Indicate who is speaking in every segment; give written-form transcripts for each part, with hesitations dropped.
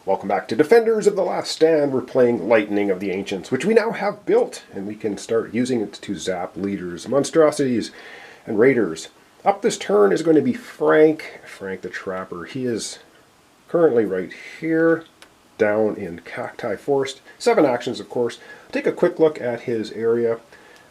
Speaker 1: Welcome back to Defenders of the Last Stand. We're playing Lightning of the Ancients, which we now have built, and we can start using it to zap leaders, monstrosities, and raiders. Up this turn is going to be Frank the Trapper. He is currently right here, down in Cacti Forest. 7 actions, of course. Take a quick look at his area.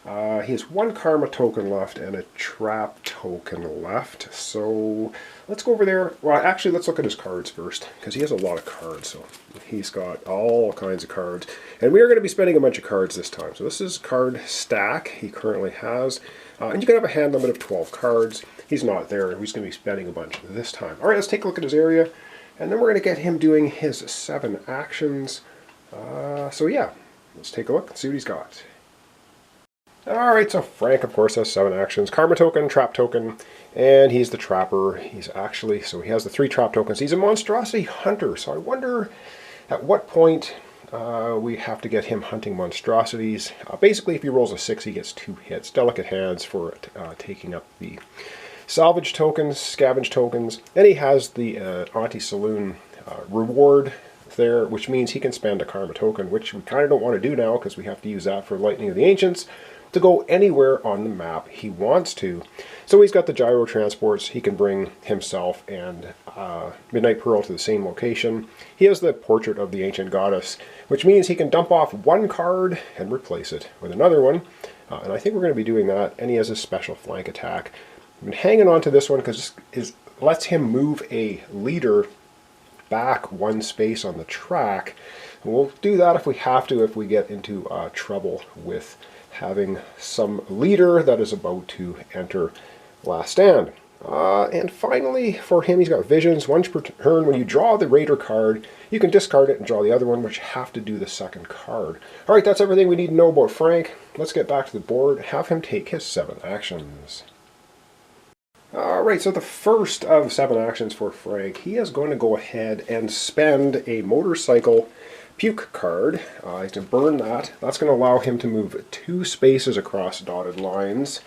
Speaker 1: He has 1 Karma token left and a Trap token left. So let's go over there. Well, actually, let's look at his cards first, because he has a lot of cards. So he's got all kinds of cards. And we are going to be spending a bunch of cards this time. So this is card stack he currently has. And you can have a hand limit of 12 cards. He's not there. He's going to be spending a bunch this time. All right, let's take a look at his area. And then we're going to get him doing his 7 actions. So yeah, let's take a look and see what he's got. Alright, so Frank, of course, has 7 actions. Karma token, Trap token, and he's the Trapper. He's actually, so he has the 3 Trap tokens. He's a Monstrosity Hunter, so I wonder at what point we have to get him hunting monstrosities. Basically, if he rolls a 6, he gets 2 hits. Delicate hands for taking up the salvage tokens, scavenge tokens, and he has the Anti-Saloon reward there, which means he can spend a Karma token, which we kind of don't want to do now because we have to use that for Lightning of the Ancients to go anywhere on the map he wants to. So he's got the gyro transports. He can bring himself and Midnight Pearl to the same location. He has the Portrait of the Ancient Goddess, which means he can dump off 1 card and replace it with another one. And I think we're going to be doing that. And he has a special flank attack. I've been hanging on to this one because it lets him move a leader back 1 space on the track. And we'll do that if we have to, if we get into trouble with having some leader that is about to enter Last Stand. And finally, for him, he's got visions. Once per turn, when you draw the Raider card, you can discard it and draw the other one, but you have to do the 2nd card. Alright, that's everything we need to know about Frank. Let's get back to the board, have him take his 7 actions. Alright, so the first of 7 actions for Frank, he is going to go ahead and spend a motorcycle puke card. He's going to burn that. That's going to allow him to move 2 spaces across dotted lines.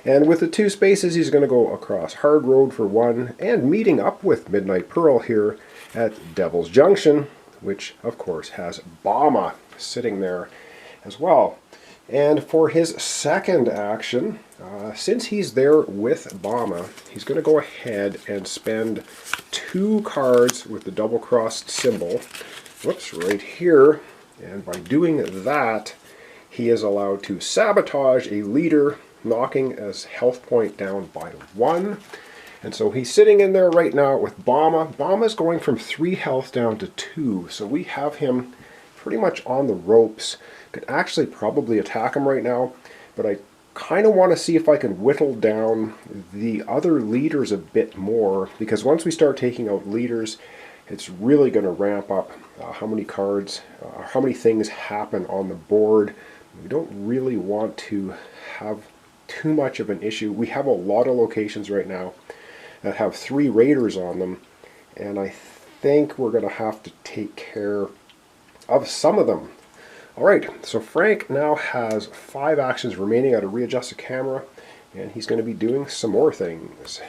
Speaker 1: And with the 2 spaces, he's going to go across Hard Road for 1, and meeting up with Midnight Pearl here at Devil's Junction, which of course has Bama sitting there as well. And for his 2nd action, since he's there with Bama, he's going to go ahead and spend 2 cards with the double-crossed symbol. Whoops, right here. And by doing that, he is allowed to sabotage a leader, knocking his health point down by 1. And so he's sitting in there right now with Bama. Bama's going from 3 health down to 2. So we have him pretty much on the ropes. Could actually probably attack him right now, but I kind of want to see if I can whittle down the other leaders a bit more, because once we start taking out leaders, it's really going to ramp up how many cards, how many things happen on the board. We don't really want to have too much of an issue. We have a lot of locations right now that have 3 raiders on them, and I think we're going to have to take care of some of them. Alright, so Frank now has 5 actions remaining. Got to readjust the camera, and he's going to be doing some more things.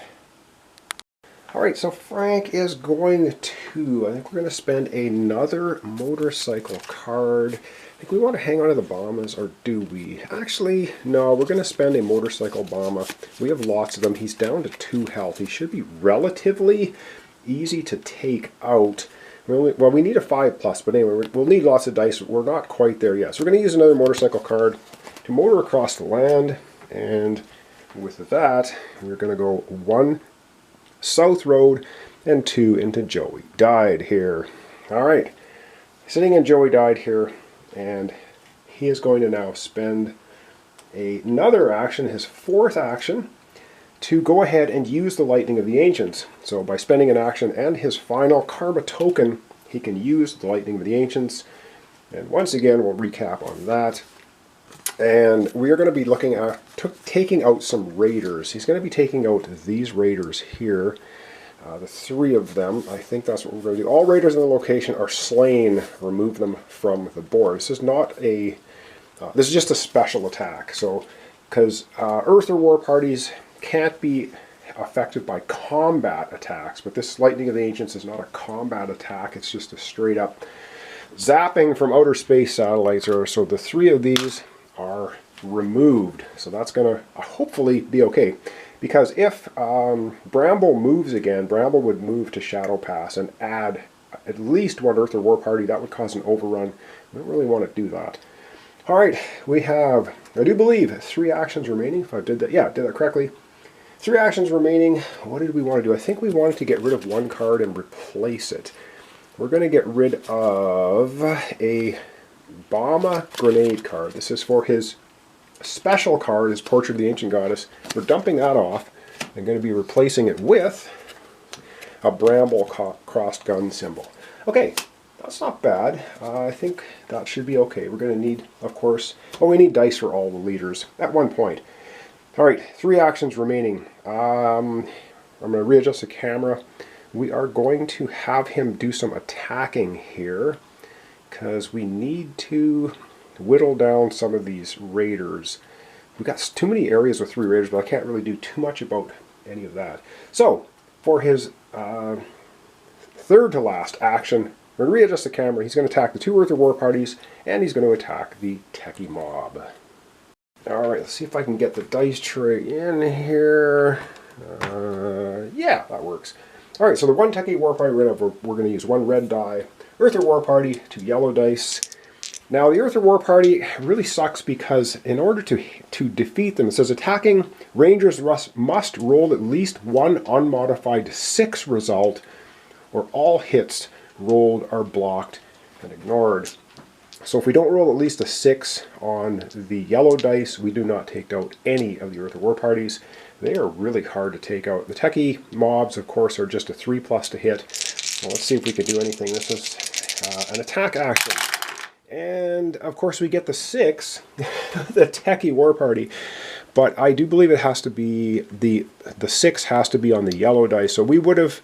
Speaker 1: Alright, so Frank is going to, I think we're going to spend another motorcycle card. I think we want to hang on to the Bombas, or do we? Actually, no, we're going to spend a motorcycle Bomba. We have lots of them. He's down to 2 health. He should be relatively easy to take out. Well, we need a 5+, but anyway, we'll need lots of dice. We're not quite there yet. So we're going to use another motorcycle card to motor across the land. And with that, we're going to go 1 South Road and 2 into Joey Died here. Alright, sitting in Joey Died here, and he is going to now spend another action, his 4th action, to go ahead and use the Lightning of the Ancients. So by spending an action and his final Karma token, he can use the Lightning of the Ancients. And once again, we'll recap on that. And we are going to be looking at taking out some raiders. He's going to be taking out these raiders here. The 3 of them. I think that's what we're going to do. All raiders in the location are slain. Remove them from the board. This is not a... this is just a special attack. So, because Earth or War parties can't be affected by combat attacks, but this Lightning of the Ancients is not a combat attack, it's just a straight up zapping from outer space satellites. So the 3 of these are removed. So that's going to hopefully be okay. Because if Bramble moves again, Bramble would move to Shadow Pass and add at least 1 Earther War Party. That would cause an overrun. We don't really want to do that. Alright, we have, I do believe, 3 actions remaining. If I did that, yeah, did that correctly. 3 actions remaining. What did we want to do? I think we wanted to get rid of 1 card and replace it. We're going to get rid of a Bomba Grenade card. This is for his special card, his Portrait of the Ancient Goddess. We're dumping that off and going to be replacing it with a Bramble crossed gun symbol. Okay, that's not bad. I think that should be okay. We're going to need, of course, we need dice for all the leaders at one point. Alright, 3 actions remaining. I'm going to readjust the camera. We are going to have him do some attacking here because we need to whittle down some of these raiders. We've got too many areas with 3 raiders, but I can't really do too much about any of that. So, for his 3rd to last action, we're going to readjust the camera. He's going to attack the 2 Earther War Parties, and he's going to attack the Techie Mob. Alright, let's see if I can get the dice tray in here. Yeah, that works. Alright, so the 1 Techie War Party we're going to use 1 red die, Earther War Party, 2 yellow dice. Now the Earther War Party really sucks because in order to defeat them, it says attacking Rangers must roll at least 1 unmodified 6 result, or all hits rolled are blocked and ignored. So if we don't roll at least a 6 on the yellow dice, we do not take out any of the Earther War Parties. They are really hard to take out. The Techie mobs, of course, are just a 3+ to hit. Well, let's see if we can do anything. This is an attack action. And, of course, we get the 6, the Techie War Party. But I do believe it has to be, the 6 has to be on the yellow dice. So we would have,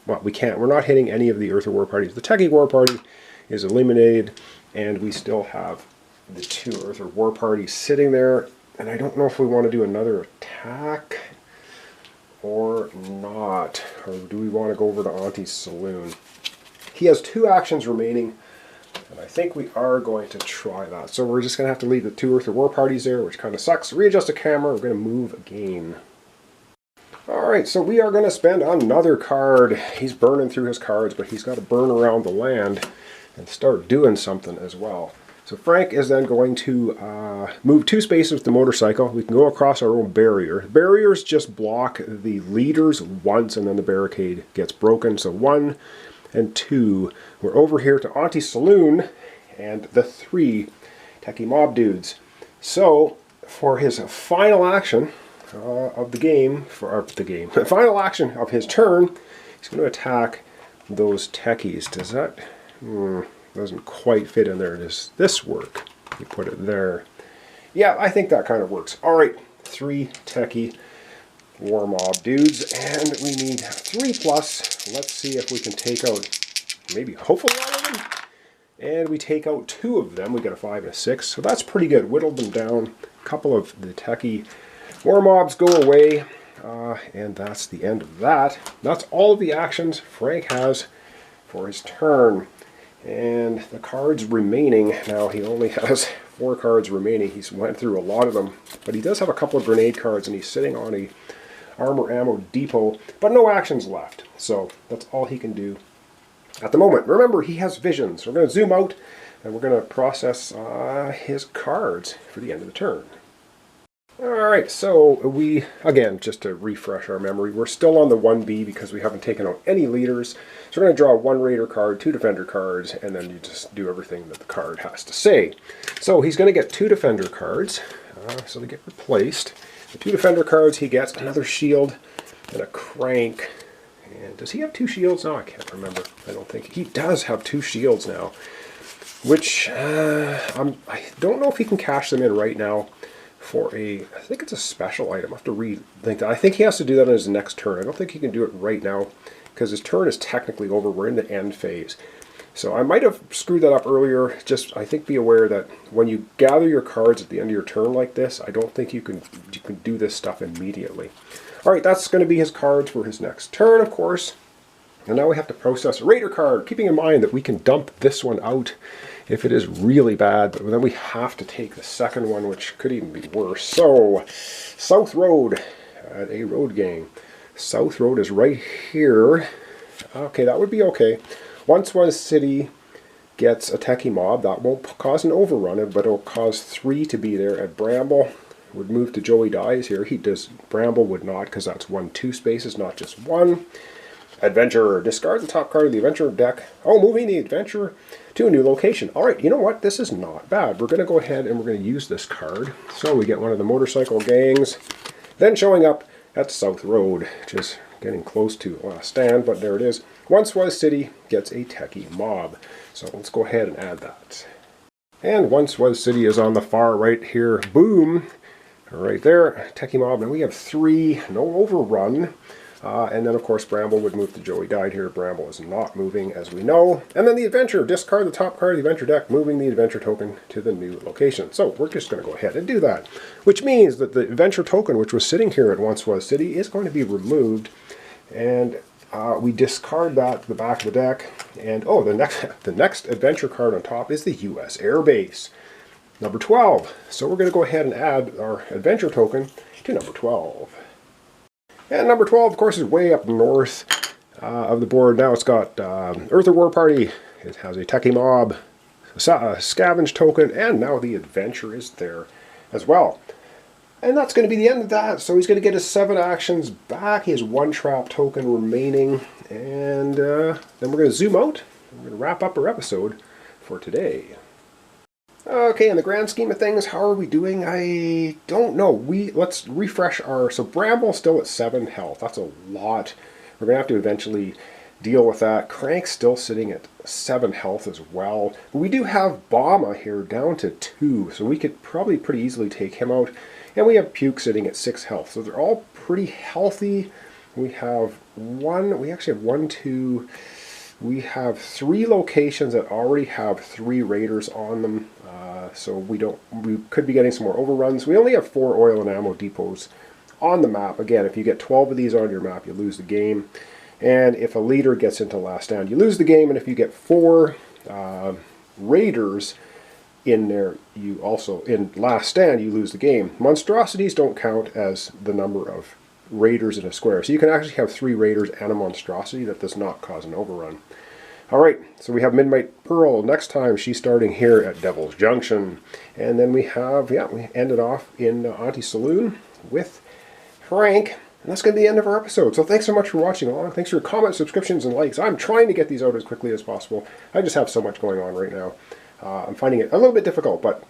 Speaker 1: well, we can't. We're not hitting any of the Earther War Parties. The Techie War Party is eliminated. And we still have the 2 Earther War Parties sitting there. And I don't know if we want to do another attack or not. Or do we want to go over to Auntie's Saloon? He has 2 actions remaining. And I think we are going to try that. So we're just going to have to leave the 2 Earther War Parties there, which kind of sucks. Readjust the camera. We're going to move again. Alright, so we are going to spend another card. He's burning through his cards, but he's got to burn around the land and start doing something as well. So Frank is then going to move 2 spaces with the motorcycle. We can go across our own barrier. Barriers just block the leaders once and then the barricade gets broken. So 1 and 2. We're over here to Auntie's Saloon and the 3 Techie Mob dudes. So for his final action of the game, the final action of his turn, he's going to attack those techies. Does that... doesn't quite fit in there. Does this work? You put it there. Yeah, I think that kind of works. Alright, 3 Techie War Mob dudes, and we need 3+. Let's see if we can take out, maybe, hopefully all of them. And we take out 2 of them. We got a 5 and a 6, so that's pretty good. Whittled them down. A couple of the Techie War Mobs go away, and that's the end of that. That's all of the actions Frank has for his turn. And the cards remaining, now he only has 4 cards remaining. He's went through a lot of them, but he does have a couple of grenade cards, and he's sitting on a armor ammo depot, but no actions left. So that's all he can do at the moment. Remember, he has visions. We're going to zoom out, and we're going to process his cards for the end of the turn. Alright, so we, again, just to refresh our memory, we're still on the 1B because we haven't taken out any leaders. So we're going to draw 1 Raider card, 2 Defender cards, and then you just do everything that the card has to say. So he's going to get 2 Defender cards, so they get replaced. The 2 Defender cards, he gets another shield and a crank. And does he have 2 shields now? I can't remember. I don't think. He does have 2 shields now, which I don't know if he can cash them in right now. For I think it's a special item. I have to rethink that. I think he has to do that on his next turn. I don't think he can do it right now because his turn is technically over. We're in the end phase. So I might have screwed that up earlier. Just, I think, be aware that when you gather your cards at the end of your turn like this, I don't think you can do this stuff immediately. All right, that's going to be his cards for his next turn, of course. And now we have to process a Raider card, keeping in mind that we can dump this one out if it is really bad, but then we have to take the second one, which could even be worse. So, South Road at a road gang. South Road is right here. Okay, that would be okay. Once one city gets a techie mob, that won't cause an overrun, but it'll cause 3 to be there. At Bramble would move to Joey Dies here. He does. Bramble would not, because that's 1-2 spaces, not just 1. Adventurer. Discard the top card of the Adventurer deck. Oh, moving the Adventurer to a new location. All right, you know what? This is not bad. We're going to go ahead and we're going to use this card. So we get one of the motorcycle gangs. Then showing up at South Road, which is getting close to last stand, but there it is. Once Was City gets a techie mob. So let's go ahead and add that. And Once Was City is on the far right here. Boom. Right there. Techie mob. And we have 3. No overrun. And then, of course, Bramble would move to Joey Died here. Bramble is not moving, as we know. And then the Adventurer. Discard the top card of the Adventure deck, moving the Adventure token to the new location. So we're just going to go ahead and do that. Which means that the Adventure token, which was sitting here at Once Was City, is going to be removed. And we discard that to the back of the deck. And, oh, the next Adventure card on top is the U.S. Air Base. Number 12. So we're going to go ahead and add our Adventure token to number 12. And number 12, of course, is way up north of the board. Now it's got Earther War Party. It has a techie mob, a scavenge token, and now the Adventure is there as well. And that's going to be the end of that. So he's going to get his 7 actions back. He has 1 trap token remaining. And then we're going to zoom out. We're going to wrap up our episode for today. Okay, in the grand scheme of things, how are we doing? I don't know. Let's refresh our... So Bramble's still at 7 health. That's a lot. We're going to have to eventually deal with that. Crank's still sitting at 7 health as well. But we do have Bama here down to 2, so we could probably pretty easily take him out. And we have Puke sitting at 6 health. So they're all pretty healthy. We have we actually have 1, 2... We have 3 locations that already have 3 raiders on them, so we could be getting some more overruns. We only have 4 oil and ammo depots on the map. Again, if you get 12 of these on your map, you lose the game. And if a leader gets into last stand, you lose the game. And if you get 4 raiders in there, you also, in last stand, you lose the game. Monstrosities don't count as the number of raiders in a square. So you can actually have 3 raiders and a monstrosity that does not cause an overrun. Alright, so we have Midnight Pearl. Next time she's starting here at Devil's Junction. And then we have, we ended off in Auntie Saloon with Frank. And that's going to be the end of our episode. So thanks so much for watching along. Thanks for your comments, subscriptions, and likes. I'm trying to get these out as quickly as possible. I just have so much going on right now. I'm finding it a little bit difficult, but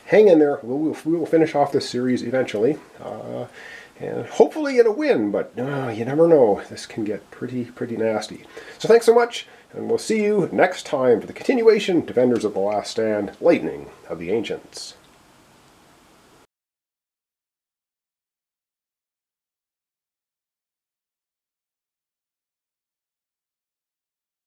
Speaker 1: hang in there. We will finish off this series eventually. And hopefully get a win, but you never know. This can get pretty nasty. So thanks so much, and we'll see you next time for the continuation, Defenders of the Last Stand, Lightning of the Ancients.